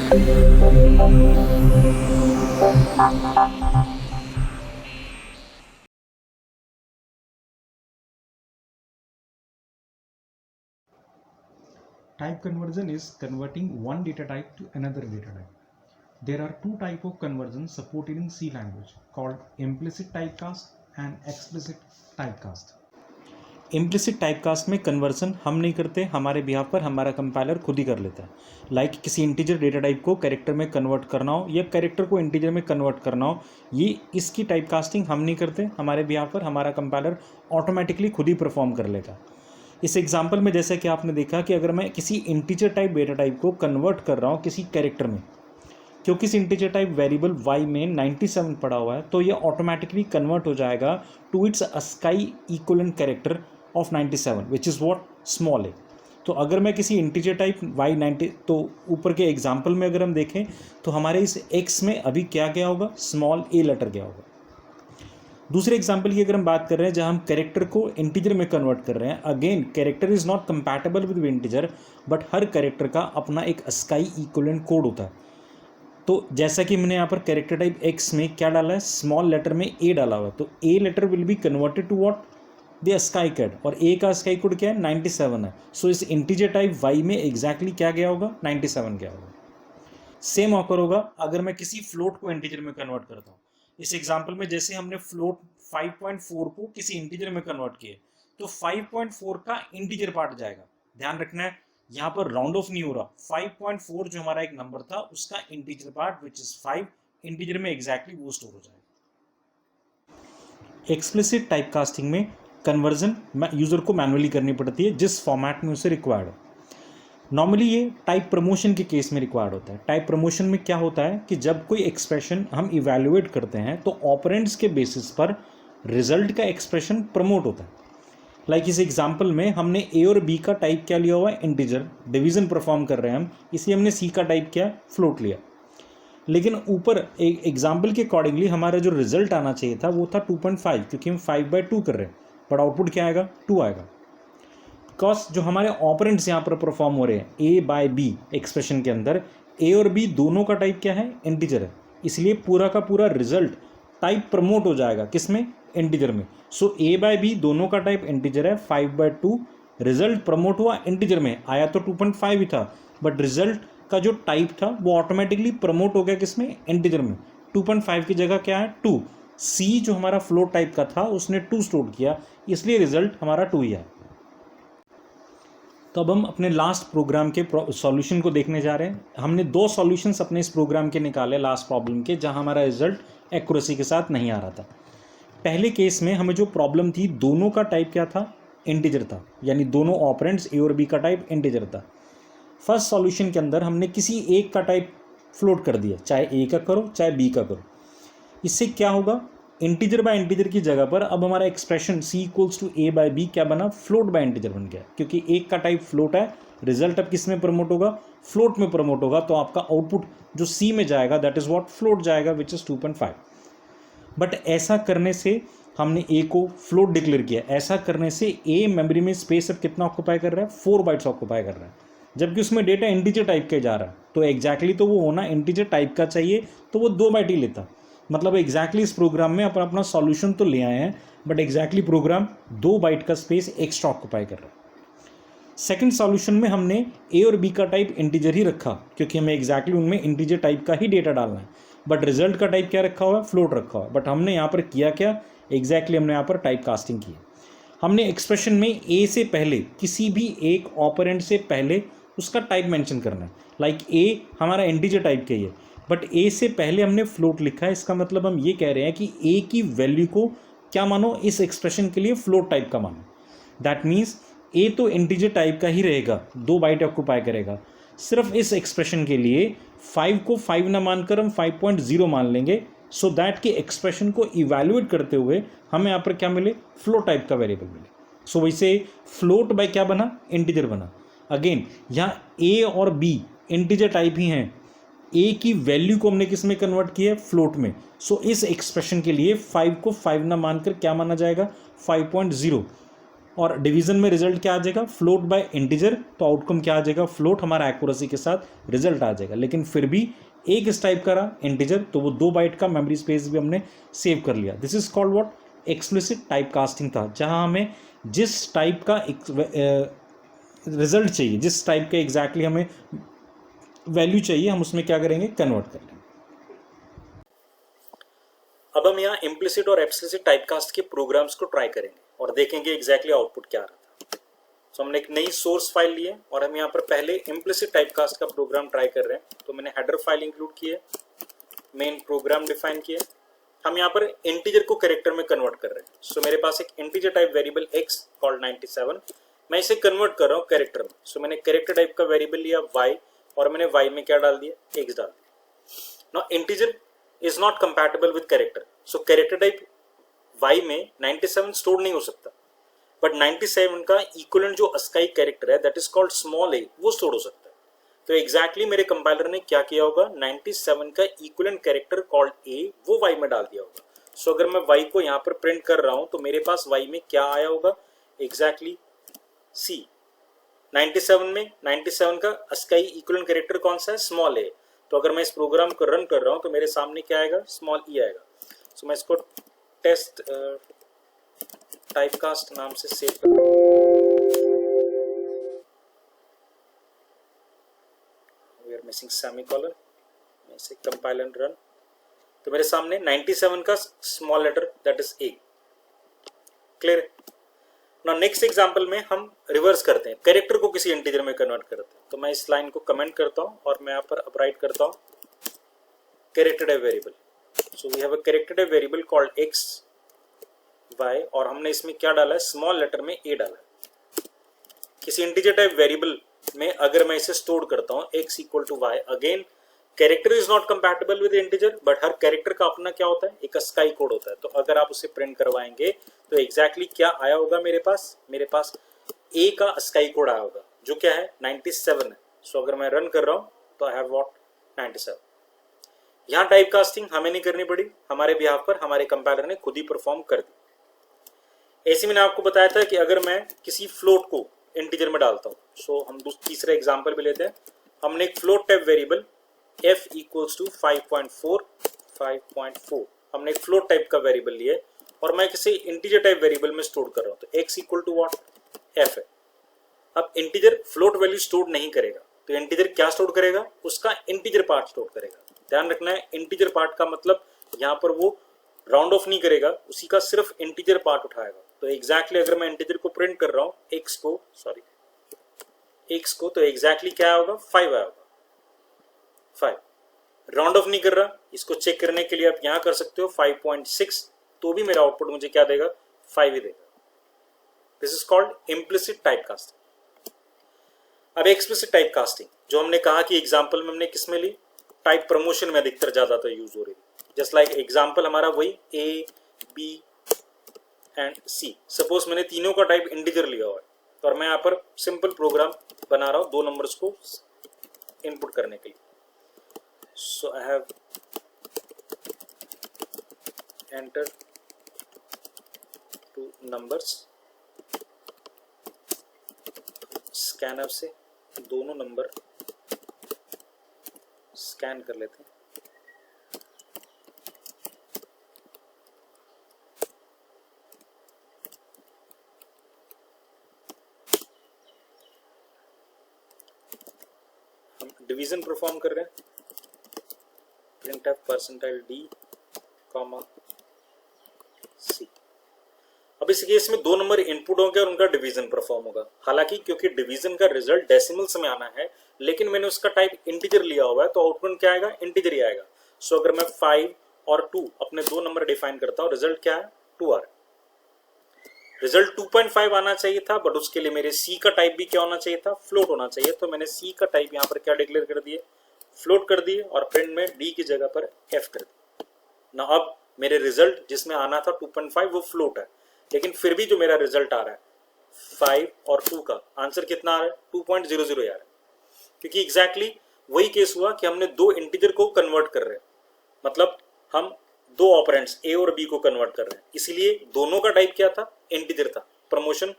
Type conversion is converting one data type to another data type. There are two types of conversion supported in C language called implicit typecast and explicit typecast. Implicit typecast में conversion हम नहीं करते, हमारे behalf पर हमारा compiler खुद ही कर लेता है. लाइक किसी इंटीजर डेटा टाइप को कैरेक्टर में कन्वर्ट करना हो या कैरेक्टर को इंटीजर में कन्वर्ट करना हो, ये इसकी टाइपकास्टिंग हम नहीं करते, हमारे बिहाफ पर हमारा कंपाइलर ऑटोमेटिकली खुद ही परफॉर्म कर लेगा. इस एग्जांपल में जैसे कि आपने देखा कि अगर मैं किसी इंटीजर टाइप डेटा टाइप को कन्वर्ट कर रहा हूँ किसी कैरेक्टर में, क्योंकि इस इंटीजर टाइप वेरिएबल y में 97 पड़ा हुआ है, तो ये ऑटोमेटिकली कन्वर्ट हो जाएगा to its ASCII equivalent character of 97 which is what small a. तो अगर मैं किसी इंटीजर टाइप y 90, तो ऊपर के एग्जाम्पल में अगर हम देखें तो हमारे इस x में अभी क्या गया होगा, स्मॉल ए लेटर गया होगा. दूसरे एग्जाम्पल की अगर हम बात कर रहे हैं जहां हम कैरेक्टर को इंटीजर में कन्वर्ट कर रहे हैं, again character is not compatible with integer, but हर कैरेक्टर का अपना एक अस्काई इक्विवेलेंट कोड होता है. तो जैसा कि मैंने यहाँ पर कैरेक्टर टाइप x में क्या डाला है, स्मॉल लेटर में a डाला हुआ है, तो a letter will be converted to what, the ASCII code, और a का अस्काई कोड क्या है, 97 है. सो इस इंटीजर टाइप y में एग्जैक्टली क्या गया होगा, 97 गया होगा. सेम ऑकर होगा अगर मैं किसी फ्लोट को इंटीजर में कन्वर्ट करता हूँ. इस एग्जांपल में जैसे हमने फ्लोट 5.4 को किसी इंटीजर में कन्वर्ट किए, तो 5.4 का इंटीजर पार्ट जाएगा. ध्यान रखना है यहाँ पर राउंड ऑफ नहीं हो रहा, 5.4 जो हमारा एक नंबर था उसका integer part which is 5 integer में एग्जैक्टली वो स्टोर हो जाएगा. एक्सप्लिसिट टाइपकास्टिंग में कन्वर्जन यूजर को मैनुअली करनी पड़ती है जिस फॉर्मेट में उसे रिक्वायर्ड हो. नॉर्मली ये टाइप प्रमोशन के केस में रिक्वायर्ड होता है. टाइप प्रमोशन में क्या होता है कि जब कोई एक्सप्रेशन हम इवैल्यूएट करते हैं तो ऑपरेंड्स के बेसिस पर रिजल्ट का एक्सप्रेशन प्रमोट होता है. लाइक इस एग्जांपल में हमने ए और बी का टाइप क्या लिया हुआ है, इंटीजर. डिवीजन परफॉर्म कर रहे हैं हम, इसलिए हमने सी का टाइप क्या, फ्लोट लिया. लेकिन ऊपर एक एग्जाम्पल के अकॉर्डिंगली हमारा जो रिजल्ट आना चाहिए था वो था 2.5, क्योंकि हम 5/2 कर रहे हैं, बट आउटपुट क्या आएगा, 2 आएगा. बिकॉज जो हमारे ऑपरेंट्स यहाँ पर परफॉर्म हो रहे हैं ए बाय बी एक्सप्रेशन के अंदर, ए और बी दोनों का टाइप क्या है, इंटीजर है, इसलिए पूरा का पूरा रिजल्ट टाइप प्रमोट हो जाएगा किसमें, इंटीजर में. सो ए बाय बी दोनों का टाइप इंटीजर है, 5/2 रिजल्ट प्रमोट हुआ इंटीजर में, आया तो 2.5 ही था, बट रिजल्ट का जो टाइप था वो ऑटोमेटिकली प्रमोट हो गया किसमें, इंटीजर में. 2.5 की जगह क्या है, 2. सी जो हमारा फ्लोट टाइप का था उसने 2 स्टोर किया, इसलिए रिजल्ट हमारा 2 ही है. तो अब हम अपने लास्ट प्रोग्राम के सॉल्यूशन को देखने जा रहे हैं. हमने 2 सॉल्यूशंस अपने इस प्रोग्राम के निकाले लास्ट प्रॉब्लम के, जहां हमारा रिजल्ट एक्यूरेसी के साथ नहीं आ रहा था. पहले केस में हमें जो प्रॉब्लम थी, दोनों का टाइप क्या था, इंटीजर था, यानी दोनों ऑपरेंड्स ए और बी का टाइप इंटीजर था. फर्स्ट सॉल्यूशन के अंदर हमने किसी एक का टाइप फ्लोट कर दिया, चाहे ए का करो चाहे बी का करो. इससे क्या होगा, इंटीजर बाय इंटीजर की जगह पर अब हमारा expression c equals to a by b क्या बना, फ्लोट बाय इंटीजर बन गया, क्योंकि एक का टाइप फ्लोट है. रिजल्ट अब किस में प्रमोट होगा, फ्लोट में प्रमोट होगा, तो आपका आउटपुट जो सी में जाएगा दैट इज व्हाट, फ्लोट जाएगा विच इज 2.5. बट ऐसा करने से हमने ए को फ्लोट डिक्लेयर किया, ऐसा करने से ए मेमोरी में स्पेस अब कितना ऑक्यूपाई कर रहा है, 4 बाइट्स ऑक्यूपाई कर रहा है, जबकि उसमें डेटा इंटीजर टाइप का जा रहा है. तो एग्जैक्टली तो वो होना इंटीजर टाइप का चाहिए, तो वो 2 बाइट ही लेता. मतलब एग्जैक्टली इस प्रोग्राम में अपन अपना सॉल्यूशन तो ले आए हैं, बट एग्जैक्टली प्रोग्राम 2 बाइट का स्पेस एक्स्ट्रा ऑक्यूपाई कर रहा है. सेकंड सॉल्यूशन में हमने ए और बी का टाइप इंटीजर ही रखा, क्योंकि हमें एग्जैक्टली उनमें इंटीजर टाइप का ही डेटा डालना है, बट रिजल्ट का टाइप क्या रखा हुआ है, फ्लोट रखा हुआ है. बट हमने यहाँ पर किया क्या, एग्जैक्टली हमने यहाँ पर टाइप कास्टिंग की. हमने एक्सप्रेशन में ए से पहले किसी भी एक ऑपरेंड से पहले उसका टाइप मेंशन करना है. लाइक ए हमारा इंटीजर टाइप का ही है, बट ए से पहले हमने फ्लोट लिखा है. इसका मतलब हम ये कह रहे हैं कि ए की वैल्यू को क्या मानो, इस एक्सप्रेशन के लिए फ्लोट टाइप का मानो. दैट मीन्स ए तो इंटीजर टाइप का ही रहेगा, 2 बाइट ऑक्यूपाई करेगा. सिर्फ इस एक्सप्रेशन के लिए 5 को 5 ना मानकर हम 5.0 मान लेंगे, सो दैट कि एक्सप्रेशन को इवैल्यूएट करते हुए हमें यहाँ पर क्या मिले, फ्लोट टाइप का वेरिएबल मिले. सो वैसे फ्लोट बाय क्या बना, इंटीजर बना. अगेन यहाँ ए और बी इंटीजर टाइप ही हैं, ए की वैल्यू को हमने किस में कन्वर्ट किया है, फ्लोट में. सो इस एक्सप्रेशन के लिए 5 को 5 ना मानकर क्या माना जाएगा, 5.0. और डिवीजन में रिजल्ट क्या आ जाएगा, फ्लोट बाय इंटीजर, तो आउटकम क्या आ जाएगा, फ्लोट, हमारा एक्यूरेसी के साथ रिजल्ट आ जाएगा। लेकिन फिर भी एक इस टाइप का रहा इंटीजर, तो वो 2 बाइट का मेमोरी स्पेस भी हमने सेव कर लिया। This is called what, explicit type casting था, जहां हमें जिस टाइप का रिजल्ट चाहिए, जिस टाइप का एग्जैक्टली हमें वैल्यू चाहिए, हम उसमें क्या करेंगे, कन्वर्ट कर लेंगे। अब हम यहाँ इम्प्लिसिट और एक्सप्लिसिट टाइपकास्ट के प्रोग्राम्स को ट्राई करेंगे और देखेंगे एग्जैक्टली आउटपुट क्या आ रहा था। तो हमने एक नई सोर्स फाइल ली है और हम यहाँ पर पहले इम्प्लिसिट टाइपकास्ट का प्रोग्राम ट्राई कर रहे हैं। तो मैंने हेडर फाइल इंक्लूड की है, मेन प्रोग्राम डिफाइन किया, हम यहाँ पर इंटीजर को कैरेक्टर में कन्वर्ट कर रहे हैं। सो मेरे पास एक integer type variable x called 97, मैं इसे कन्वर्ट कर रहा हूँ कैरेक्टर में। सो मैंने कैरेक्टर टाइप का वेरिएबल लिया y और मैंने y में क्या डाल दिया, x डाल दिया। Now integer is not compatible with character, so character type y में 97 स्टोर नहीं हो सकता, बट 97 का इक्विवेलेंट जो अस्काई कैरेक्टर है that is called small a, वो स्टोर हो सकता है। तो एग्जैक्टली मेरे कंपाइलर ने क्या किया होगा, 97 का इक्विवेलेंट कैरेक्टर कॉल्ड a वो y में डाल दिया होगा। सो अगर मैं y को यहाँ पर प्रिंट कर रहा हूं तो मेरे पास y में क्या आया होगा, एग्जैक्टली c। 97 में 97 का अस्काई इक्विवेलेंट कैरेक्टर कौन सा है, स्मॉल a। तो अगर मैं इस प्रोग्राम को रन कर रहा हूं तो मेरे सामने क्या आएगा, स्मॉल e आएगा। सो मैं इसको टेस्ट टाइपकास्ट नाम से सेव कर रहा हूं। वी आर मिसिंग सेमीकोलन, मैं इसे कंपाइल एंड रन, तो मेरे सामने 97 का small letter that is a। Clear. Now next example में हम रिवर्स करते हैं, कैरेक्टर को किसी इंटीजर में कन्वर्ट करते हैं। तो मैं इस लाइन को कमेंट करता हूं और मैं यहाँ पर अपराइट करता हूं character type variable. So we have a character type variable called x y और हमने इसमें क्या डाला है, स्मॉल लेटर में a डाला है। किसी इंटीजर टाइप वेरिएबल में अगर मैं इसे स्टोर करता हूं x equal to y, again character is not compatible with integer, but हर कैरेक्टर का अपना क्या होता है, एक अस्काई कोड होता है। तो अगर आप उसे प्रिंट करवाएंगे तो एग्जैक्टली क्या आया होगा, मेरे पास a का अस्काई कोड आया होगा जो क्या है, 97 है। सो अगर मैं रन कर रहा हूं तो आई हैव व्हाट, 97। यहाँ टाइप कास्टिंग हमें नहीं करनी पड़ी, हमारे बिहाफ पर हमारे कंपाइलर ने खुद ही परफॉर्म कर दी। ऐसे मैंने आपको बताया था कि अगर मैं किसी फ्लोट को इंटीजर में डालता हूँ, सो हम तीसरा एग्जांपल भी लेते हैं। हमने एक float type variable f equals to 5.4 हमने एक फ्लोट टाइप का वेरिएबल लिया है और मैं किसी इंटीजर टाइप वेरिएबल में स्टोर कर रहा हूँ। तो x equal to what, f है। अब इंटीजर फ्लोट वैल्यू स्टोर नहीं करेगा, तो इंटीजर क्या स्टोर करेगा, उसका इंटीजर पार्ट स्टोर करेगा। ध्यान रखना है, इंटीजर पार्ट का मतलब यहाँ पर वो राउंड ऑफ नहीं करेगा, उसी का सिर्फ इंटीजर पार्ट उठाएगा। तो एग्जैक्टली अगर मैं इंटीजर को प्रिंट कर रहा हूँ x को, तो एग्जैक्टली क्या होगा, 5 आया होगा। 5 राउंड ऑफ नहीं कर रहा, इसको चेक करने के लिए आप यहां कर सकते हो 5.6, तो भी मेरा आउटपुट मुझे क्या देगा, 5 ही देगा। This is called implicit typecasting. अब एक्सप्लिसिट टाइपकास्टिंग जो हमने कहा कि एग्जांपल में हमने किस में ली, टाइप प्रमोशन में अधिकतर ज्यादातर यूज हो रही है। जस्ट लाइक एग्जांपल हमारा वही a b and c। Suppose मैंने तीनों का टाइप इंटीजर लिया हुआ है और मैं यहाँ पर सिंपल प्रोग्राम बना रहा हूँ 2 नंबर्स को इनपुट करने के लिए। So I have entered 2 numbers, scanner से दोनों नंबर स्कैन कर लेते हैं। हम डिवीजन परफॉर्म कर रहे हैं, परसेंटाइल d, c। अब इस केस में 2 नंबर इनपुट होंगे और उनका डिवीजन परफॉर्म होगा। हालांकि क्योंकि डिवीजन का रिजल्ट डेसिमल्स में आना है, लेकिन मैंने उसका टाइप इंटीजर लिया हुआ है, तो आउटपुट क्या आएगा, इंटीजर ही आएगा। सो अगर मैं 5 और 2 अपने 2 नंबर डिफाइन करता हूं, रिजल्ट क्या है, 2 आ रहा है। रिजल्ट 2.5 आना चाहिए था, बट उसके लिए मेरे c का टाइप भी क्या होना चाहिए था, फ्लोट होना चाहिए। तो मैंने c का टाइप यहाँ पर क्या डिक्लेयर कर दिए, फ्लोट कर दिए और प्रिंट में d की जगह पर f कर दिया ना। अब मेरे रिजल्ट जिसमें आना था 2.5 वो फ्लोट है, लेकिन फिर भी जो मेरा रिजल्ट आ रहा है 5 और 2 का आंसर कितना आ रहा है, 2.00 आ रहा है। क्योंकि एग्जैक्टली वही केस हुआ कि हमने 2 इंटीजर को कन्वर्ट कर रहे हैं, मतलब हम 2 ऑपरेंड्स a और b को कन्वर्ट कर रहे हैं, इसलिए दोनों का टाइप क्या था, इंटीजर था। प्रमोशन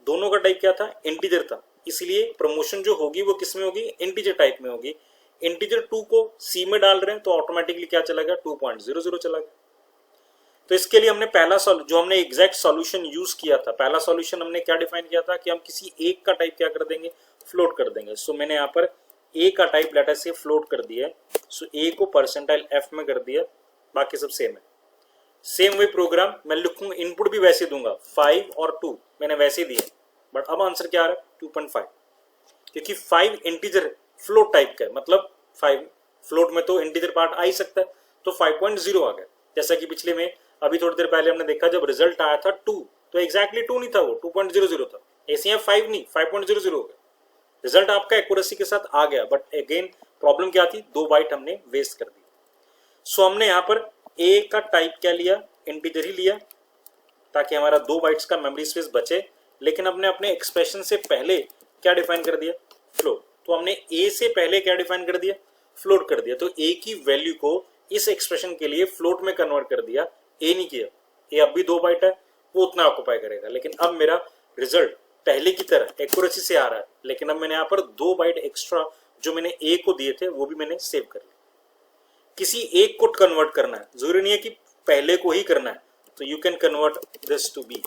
दोनों का टाइप क्या था, इंटीजर था, इसलिए प्रमोशन जो होगी वो किस में होगी, इंटीजर टाइप में होगी। इंटीजर 2 को सी में डाल रहे हैं तो ऑटोमेटिकली क्या चला गया, 2.00 चला गया। तो इसके लिए हमने पहला जो हमने एग्जैक्ट सॉल्यूशन यूज किया था, पहला सॉल्यूशन हमने क्या डिफाइन किया था कि हम किसी एक का टाइप क्या कर देंगे, फ्लोट कर देंगे। सो मैंने यहाँ पर ए का टाइप लेटर से फ्लोट कर दिया है। सो ए को परसेंटाइल एफ में कर दिया, बाकी सब सेम है। सेम वे प्रोग्राम मैं लिखूंगा, इनपुट भी वैसे दूंगा, 5 और 2 मैंने वैसे दिए, बट अब आंसर क्या आ रहा है, 2.5, क्योंकि 5 इंटीजर फ्लोट टाइप का है, मतलब 5 फ्लोट में तो इंटीजर पार्ट आ ही सकता है, तो 5.0 आ गया। जैसा कि पिछले में अभी थोड़ी देर पहले हमने देखा, जब रिजल्ट आया था 2, तो एग्जैक्टली 2 नहीं था, वो 2.00 था। ऐसे यहाँ 5 नहीं, 5.00 हो गया। रिजल्ट आपका एक्यूरेसी के साथ आ गया, बट अगेन प्रॉब्लम क्या थी, 2 बाइट हमने वेस्ट कर दी। सो हमने यहाँ पर ए का टाइप क्या लिया, इंटीजर ही लिया, ताकि हमारा 2 बाइट्स का मेमोरी स्पेस बचे। लेकिन हमने अपने एक्सप्रेशन से पहले क्या डिफाइन कर दिया, फ्लोट। तो हमने ए से पहले क्या डिफाइन कर दिया, फ्लोट कर दिया। तो ए की वैल्यू को इस एक्सप्रेशन के लिए फ्लोट में कन्वर्ट कर दिया, ए नहीं किया। ए अब भी 2 बाइट है, वो उतना ऑक्युपाई करेगा। लेकिन अब मेरा रिजल्ट पहले की तरह एक्यूरेसी से आ रहा है, लेकिन अब मैंने यहाँ पर 2 बाइट एक्स्ट्रा जो मैंने ए को दिए थे वो भी मैंने सेव कर लिया। किसी एक को कन्वर्ट करना है, जरूरी नहीं है कि पहले को ही करना है, तो you can convert this to b.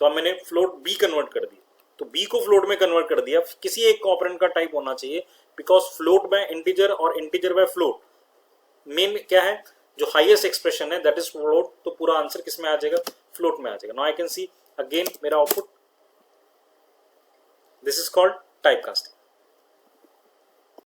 तो अब मैंने फ्लोट बी कन्वर्ट कर दिया, तो बी को फ्लोट में कन्वर्ट कर दिया। किसी एक ऑपरेंड का टाइप होना चाहिए, बिकॉज फ्लोट बाय इंटीजर और इंटीजर बाय फ्लोट मेन क्या है, जो हाईएस्ट एक्सप्रेशन है दैट इज फ्लोट, तो पूरा आंसर किस में आ जाएगा, फ्लोट में आ जाएगा। Now I can see again मेरा output, this is called type casting.